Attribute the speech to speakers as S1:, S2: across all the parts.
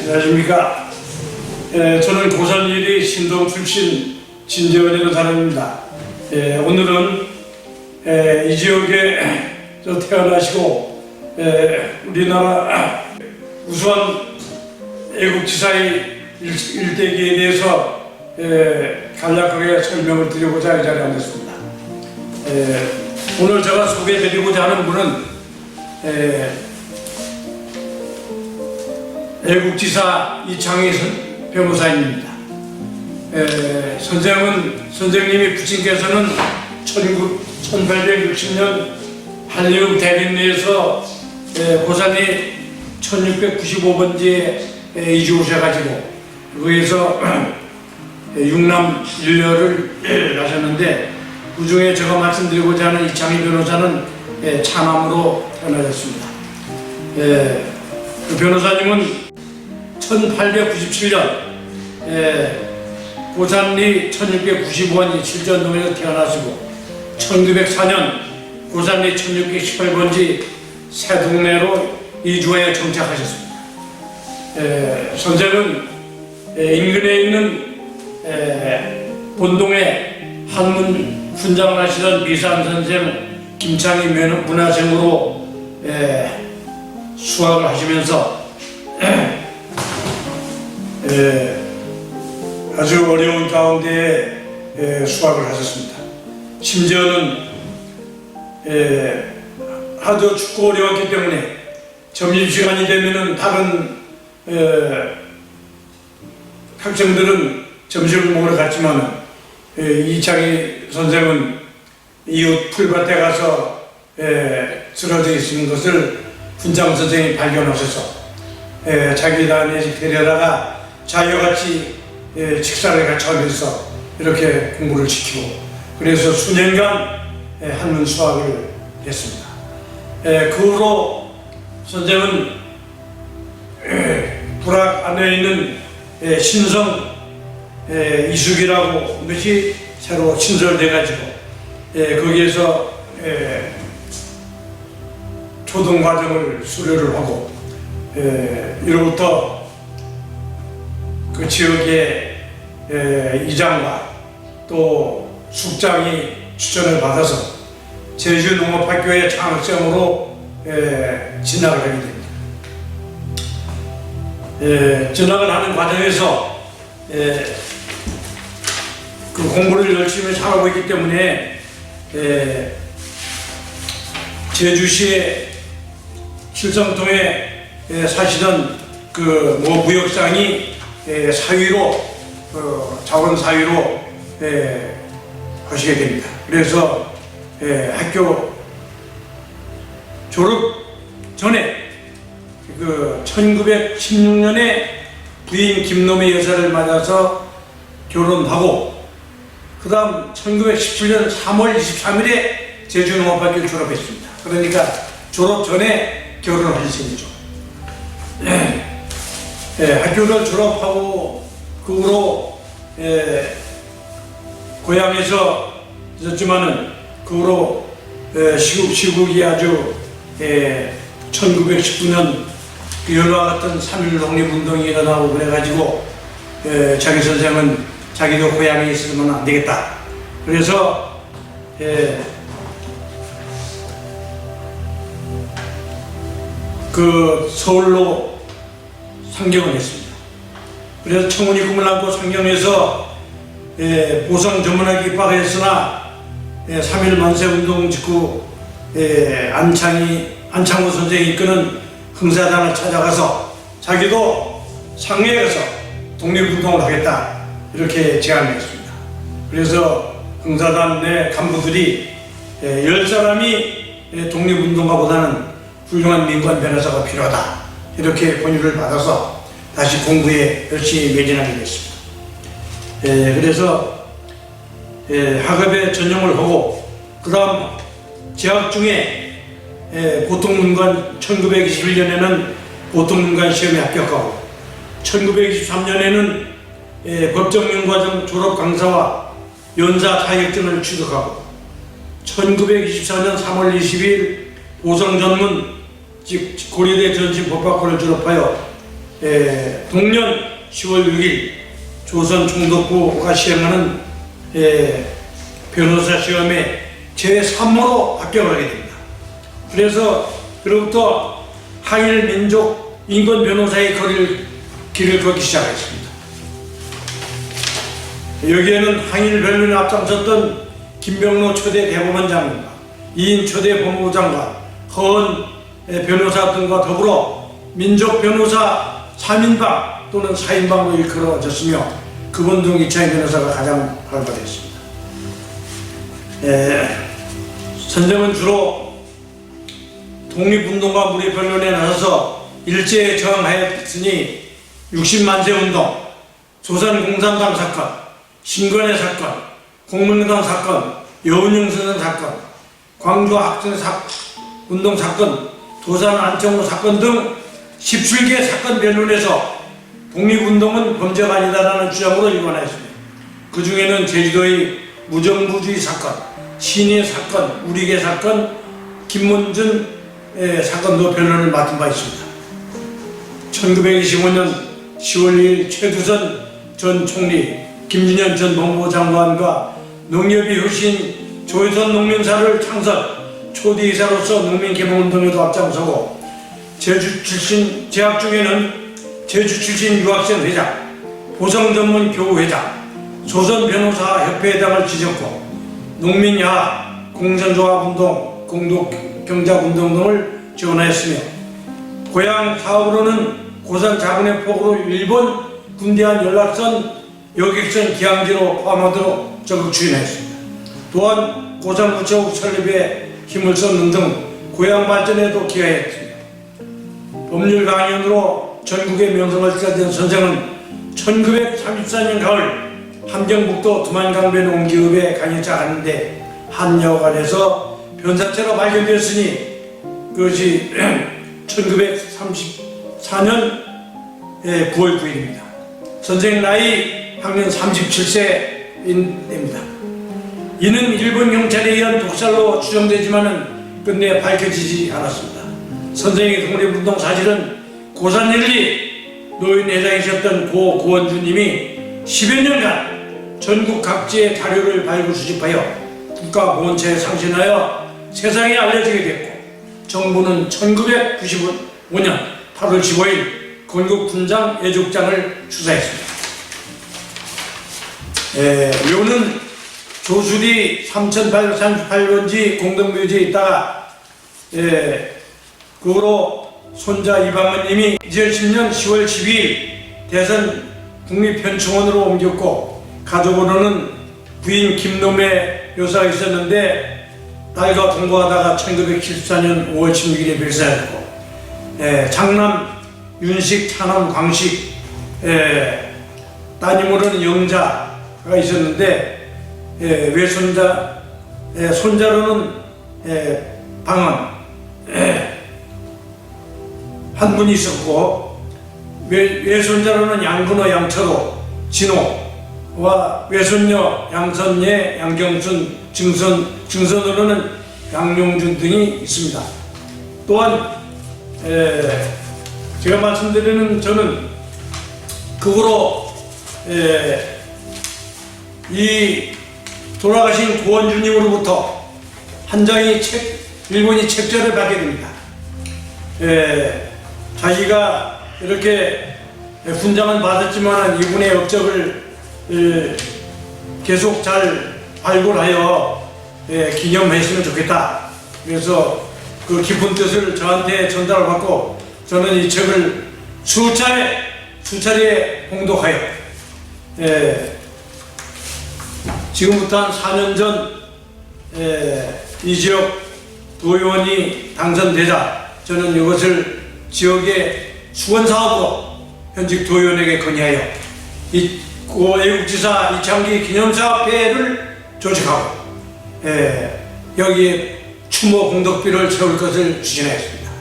S1: 안녕하십니까. 저는 고산일이 신동 출신 진재원이라는 사람입니다. 오늘은 이 지역에 태어나시고 우리나라 우수한 애국지사의 일대기에 대해서 간략하게 설명을 드리고자 이 자리에 앉았습니다. 오늘 제가 소개해드리고자 하는 분은 애국지사 이창희 변호사입니다. 선생님이 부친께서는 1860년 한림 대림리에서 고산이 1695번지에 이주 오셔가지고 거기에서 육남 일녀를 하셨는데, 그 중에 제가 말씀드리고자 하는 이창희 변호사는 차남으로 태어나셨습니다. 그 변호사님은 1897년 고산리 1695번지 칠전동에서 태어나시고 1904년 고산리 1618번지 새동네로 이주하여 정착하셨습니다. 선생은 인근에 있는 본동에 한문 훈장을 하시던 미산 선생 김창희 문화생으로 수학을 하시면서 아주 어려운 가운데 수학을 하셨습니다. 심지어는 하도 춥고 어려웠기 때문에 점심시간이 되면은 다른 학생들은 점심을 먹으러 갔지만 이창희 선생은 이웃 풀밭에 가서 쓰러져 있는 것을 훈장 선생이 발견하셔서 자기 단에 데려다가 자기같이 식사를 같이 하면서 이렇게 공부를 시키고, 그래서 수년간 한문 수학을 했습니다. 그 후로 선생은 불악 안에 있는 신성 이숙이라고 것이 새로 신설돼가지고 거기에서 초등과정을 수료를 하고, 이로부터 그 지역의 이장과 또 숙장이 추천을 받아서 제주농업학교의 장학생으로 진학을 하게 됩니다. 진학을 하는 과정에서 그 공부를 열심히 잘하고 있기 때문에 제주시의 칠성동에 사시던 그 무역상이 사위로 자원 사위로 하시게 됩니다. 그래서 학교 졸업 전에 그 1916년에 부인 김놈의 여사를 맞아서 결혼하고, 그 다음 1917년 3월 23일에 제주농업학교를 졸업했습니다. 그러니까 졸업 전에 결혼을 하신 거죠. 학교를 졸업하고 그 후로 고향에서 있었지만은 그 후로 시국이 아주 1919년 열과 같은 3.1 독립운동이 일어나고 그래가지고 자기 선생은 자기도 고향에 있으면 안 되겠다. 그래서 그 서울로 상경을 했습니다. 그래서 청운이 꿈을 안고 상경해서 보성 전문학에 입학했으나 3.1 만세운동 직후 안창호 선생이 이끄는 흥사단을 찾아가서 자기도 상해에 가서 독립운동을 하겠다 이렇게 제안을 했습니다. 그래서 흥사단 내 간부들이 10사람이 독립운동가보다는 훌륭한 민관 변호사가 필요하다 이렇게 권유를 받아서 다시 공부에 열심히 매진하게 됐습니다. 그래서 학업에 전념을 하고, 그 다음 재학 중에 보통문관 1921년에는 보통문관 시험에 합격하고 1923년에는 법정윤과정 졸업 강사와 연사 자격증을 취득하고 1924년 3월 20일 고성전문 즉 고려대 전시법학과를 졸업하여 동년 10월 6일 조선 총독부가 시행하는 변호사 시험에 제3호로 합격을 하게 됩니다. 그래서 그로부터 항일 민족 인권 변호사의 길을 걷기 시작했습니다. 여기에는 항일 변론에 앞장섰던 김병로 초대 대법원 장관과 이인 초대 법무부 장관, 허은 변호사 등과 더불어 민족 변호사 3인방 또는 4인방으로 일컬어졌으며 그분등 이창희 변호사가 가장 활발했습니다. 선생은 주로 독립운동과 무리변론에 나서서 일제에 저항하였으니 60만세 운동, 조선공산당 사건, 신건의 사건, 공문강 사건, 여운용선생 사건, 광주 학생 운동 사건, 도산 안청호 사건 등 17개 사건 변론에서 독립운동은 범죄가 아니다라는 주장으로 일관하였습니다. 그 중에는 제주도의 무정부주의 사건, 신의 사건, 우리계 사건, 김문준 사건도 변론을 맡은 바 있습니다. 1925년 10월 2일 최두선 전 총리, 김준현 전 법무부 장관과 농협의 효신 조혜선 농민사를 창설, 초대이사로서 농민개방운동에도 앞장서고 제주 출신 재학 중에는 제주 출신 유학생 회장, 보성 전문 교우 회장, 조선 변호사 협회회장을 지졌고 농민야합, 공선조합운동, 공동경작운동 등을 지원하였으며 고향 사업으로는 고산 자본의 폭으로 일본 군대한 연락선, 여객선 기항지로 포함하도록 적극 추진하였습니다. 또한 고산구체국 설립에 힘을 썼는 등 고향 발전에도 기여했습니다. 법률 강연으로 전국의 명성을 찾은 선생은 1934년 가을 함경북도 두만강변 옹기읍에 강의자 하는데 한 여관에서 변사체로 발견되었으니 그것이 1934년 9월 9일입니다. 선생 나이 학년 37세입니다. 이는 일본 경찰에 의한 독살로 추정되지만은 끝내 밝혀지지 않았습니다. 선생의 독립운동 사실은 고산일리 노인회장이셨던 고 고원주님이 10여 년간 전국 각지의 자료를 발굴 수집하여 국가보훈처에 상신하여 세상에 알려지게 됐고 정부는 1995년 8월 15일 건국군장 애족장을 추사했습니다. 묘는 조수리 3838번지 공동묘지에 있다가 그 후로 손자 이방원님이 2010년 10월 12일 대선 국립현충원으로 옮겼고 가족으로는 부인 김놈의 묘사가 있었는데 딸과 동거하다가 1974년 5월 16일에 별세하였고 장남 윤식, 차남 광식, 따님으로는 영자가 있었는데 외손자, 손자로는 방언 한 분이 있었고 외손자로는 양근호, 양철호, 진호와 외손녀 양선예, 양경순, 증선으로는 양용준 등이 있습니다. 또한 제가 말씀드리는 저는 그 후로 이 돌아가신 고원주님으로부터 한 장의 일본이 책자를 받게 됩니다. 자기가 이렇게 훈장은 받았지만 이분의 업적을 계속 잘 발굴하여 기념했으면 좋겠다. 그래서 그 깊은 뜻을 저한테 전달을 받고 저는 이 책을 수차례 봉독하여 지금부터 한 4년 전 이 지역 도의원이 당선되자 저는 이것을 지역의 수건사업으로 현직 도의원에게 건의하여 애국지사 이창기 기념사업회를 조직하고 여기에 추모 공덕비를 세울 것을 추진하였습니다.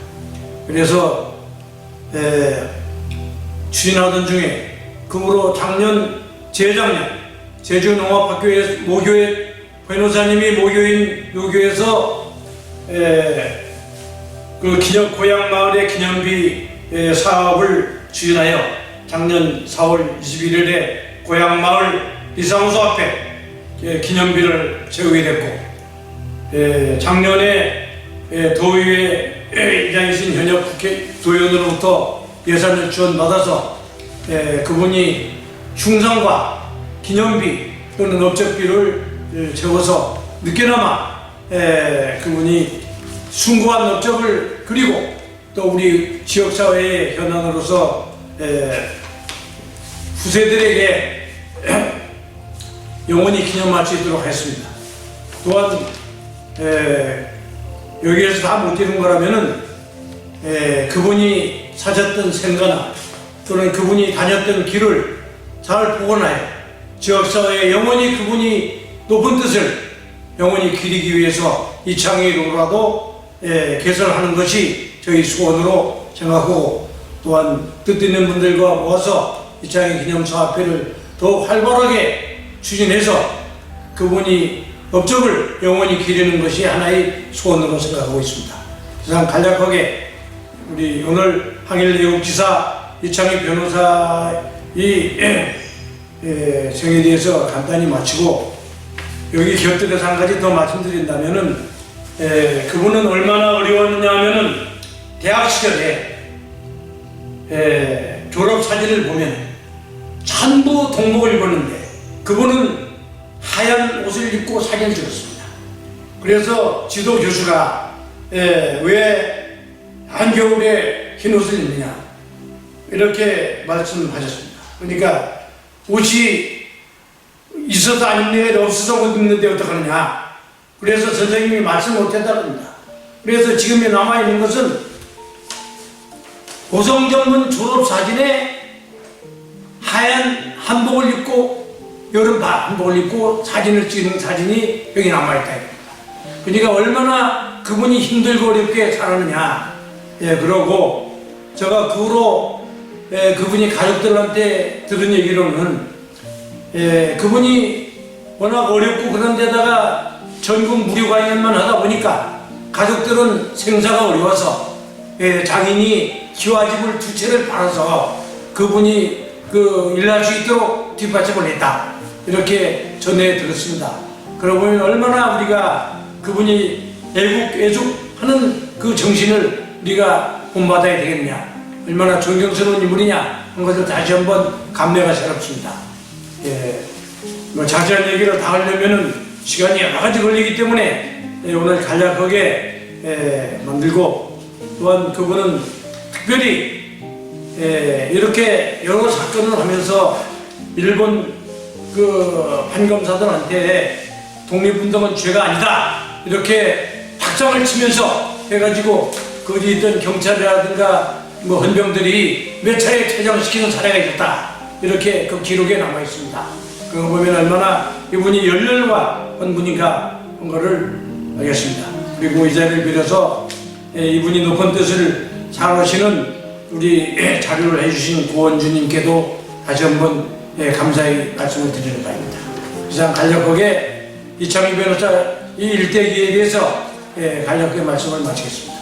S1: 그래서 추진하던 중에 그 후로 재작년 제주농업학교에 모교에 변호사님이 모교인 요교에서 그 고향마을의 기념비 사업을 추진하여 작년 4월 21일에 고향마을 이사무소 앞에 기념비를 세우게 됐고, 작년에 도의회 이장이신 현역 국회도의원으로부터 예산을 지원받아서 그분이 흉상과 기념비 또는 업적비를 세워서 늦게나마 그분이 숭고한 업적을 그리고 또 우리 지역사회의 현안으로서 후세들에게 영원히 기념할 수 있도록 했습니다. 또한 여기에서 다 못 이룬 거라면은 그분이 사셨던 생가나 또는 그분이 다녔던 길을 잘 복원하여 지역사회에 영원히 그분이 높은 뜻을 영원히 기리기 위해서 이창희로라도 개설하는 것이 저희 소원으로 생각하고, 또한 뜻 있는 분들과 모아서 이창희 기념사업회를 더욱 활발하게 추진해서 그분이 업적을 영원히 기리는 것이 하나의 소원으로 생각하고 있습니다. 세상 간략하게 우리 오늘 항일외국지사 이창희 변호사의 생에 대해서 간단히 마치고, 여기 곁들여서 한 가지 더 말씀드린다면은 그분은 얼마나 어려웠느냐 하면은 대학 시절에 졸업 사진을 보면 전부 동복을 입었는데 그분은 하얀 옷을 입고 사진을 찍었습니다. 그래서 지도 교수가 왜 한겨울에 흰 옷을 입느냐 이렇게 말씀하셨습니다. 그러니까 옷이 있어서 안 입는 게 없어서 못 입는데 어떡하느냐. 그래서 선생님이 말씀 못했다고 합니다. 그래서 지금 남아있는 것은 고성전문 졸업사진에 하얀 한복을 입고 여름바 한복을 입고 사진을 찍는 사진이 여기 남아있다. 그러니까 얼마나 그분이 힘들고 어렵게 살았느냐. 그러고 제가 그 후로 그분이 가족들한테 들은 얘기로는 그분이 워낙 어렵고 그런 데다가 전국 무료강연만 하다 보니까 가족들은 생사가 어려워서 장인이 기와집을 2채를 팔아서 그분이 일할 수 있도록 뒷받침을 했다. 이렇게 전해 들었습니다. 그러고 보면 얼마나 우리가 그분이 애국하는 그 정신을 우리가 본받아야 되겠냐. 얼마나 존경스러운 인물이냐 한 것을 다시 한번 감회가 새롭습니다. 뭐 자세한 얘기를 다 하려면은 시간이 여러 가지 걸리기 때문에 오늘 간략하게 만들고, 또한 그분은 특별히 이렇게 여러 사건을 하면서 일본 그 판검사들한테 독립운동은 죄가 아니다 이렇게 박장을 치면서 해가지고 거기 있던 경찰이라든가 뭐 헌병들이 몇 차례 퇴장시키는 사례가 있었다. 이렇게 그 기록에 남아 있습니다. 그거 보면 얼마나 이분이 열렬과 한 분인가 한 거를 알겠습니다. 그리고 이 자리를 빌어서 이분이 높은 뜻을 사하시는 우리 자료를 해주신 고원주님께도 다시 한번 감사의 말씀을 드리는 바입니다. 이상 간략하게 이창희 변호사 이 일대기에 대해서 간략하게 말씀을 마치겠습니다.